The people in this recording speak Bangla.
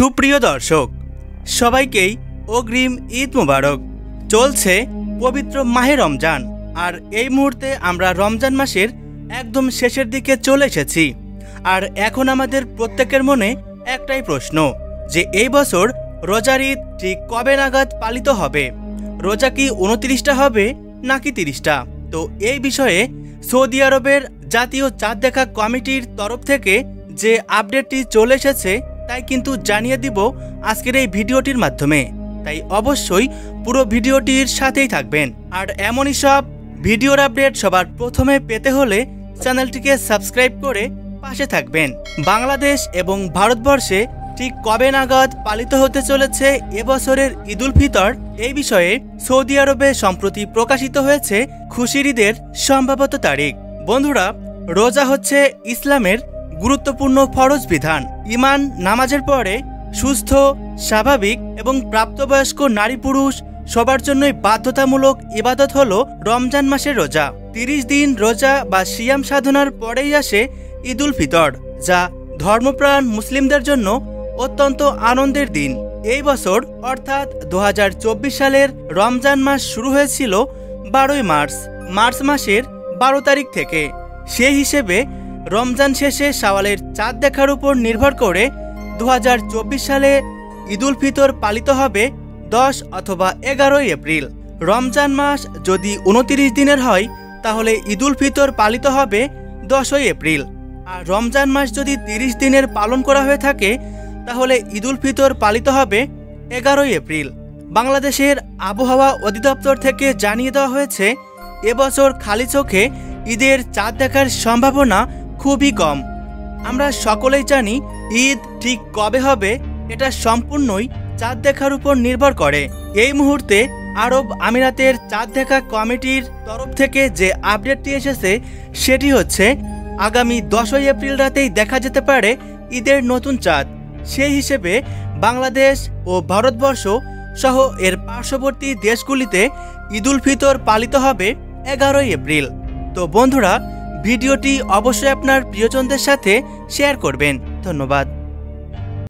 সুপ্রিয় দর্শক সবাইকেই অগ্রিম ঈদ মোবারক। চলছে পবিত্র মাহে রমজান, আর এই মুহূর্তে আমরা রমজান মাসের একদম শেষের দিকে চলে এসেছি। আর এখন আমাদের প্রত্যেকের মনে একটাই প্রশ্ন যে এই বছর রোজার ঈদ ঠিক কবে নাগাদ পালিত হবে? রোজা কি 29টা হবে নাকি 30টা? তো এই বিষয়ে সৌদি আরবের জাতীয় চাঁদ দেখা কমিটির তরফ থেকে যে আপডেটটি চলে এসেছে তাই কিন্তু জানিয়ে দিব আজকের এই ভিডিওটির মাধ্যমে। তাই অবশ্যই পুরো ভিডিওটির সাথেই থাকবেন। আর এমনই সব ভিডিওর আপডেট সবার প্রথমে পেতে হলে চ্যানেলটিকে সাবস্ক্রাইব করে পাশে থাকবেন। বাংলাদেশ এবং ভারতবর্ষে ঠিক কবে নাগাদ পালিত হতে চলেছে এবছরের ঈদ উল ফিতর, এই বিষয়ে সৌদি আরবে সম্প্রতি প্রকাশিত হয়েছে খুশির ঈদের সম্ভাব্যত তারিখ। বন্ধুরা, রোজা হচ্ছে ইসলামের গুরুত্বপূর্ণ ফরজ বিধান। ঈমান নামাজের পরে সুস্থ, স্বাভাবিক এবং প্রাপ্তবয়স্ক নারী পুরুষ সবার জন্যই বাধ্যতামূলক ইবাদত হলো রমজান মাসের রোজা। 30 দিন রোজা বা সিয়াম সাধনার পরেই আসে ঈদ উল ফিতর, যা ধর্মপ্রাণ মুসলিমদের জন্য অত্যন্ত আনন্দের দিন। এই বছর অর্থাৎ 2024 সালের রমজান মাস শুরু হয়েছিল 12ই মার্চ মাসের 12 তারিখ থেকে। সেই হিসেবে রমজান শেষে শাওয়ালের চাঁদ দেখার উপর নির্ভর করে 2024 সালে ঈদ উল ফিতর পালিত হবে 10 অথবা 11 এপ্রিল। রমজান মাস যদি 29 দিনের হয় তাহলে ঈদ উল ফিতর পালিত হবে 10 এপ্রিল। আর রমজান মাস যদি 30 দিনের পালন করা হয়ে থাকে তাহলে ঈদ উল ফিতর পালিত হবে 11 এপ্রিল। বাংলাদেশের আবহাওয়া অধিদপ্তর থেকে জানিয়ে দেওয়া হয়েছে এবছর খালি চোখে ঈদের চাঁদ দেখার সম্ভাবনা খুবই কম। আমরা সকলেই জানি ঈদ ঠিক কবে হবে এটা সম্পূর্ণই চাঁদ দেখার উপর নির্ভর করে। এই মুহূর্তে আরব আমিরাতের চাঁদ দেখা কমিটির তরফ থেকে যে আপডেটটি এসেছে সেটি হচ্ছে আগামী 10 এপ্রিল রাতেই দেখা যেতে পারে ঈদের নতুন চাঁদ। সেই হিসেবে বাংলাদেশ ও ভারতবর্ষ সহ এর পার্শ্ববর্তী দেশগুলিতে ঈদ উল ফিতর পালিত হবে 11 এপ্রিল। তো বন্ধুরা, ভিডিওটি অবশ্যই আপনার প্রিয়জনদের সাথে শেয়ার করবেন। ধন্যবাদ।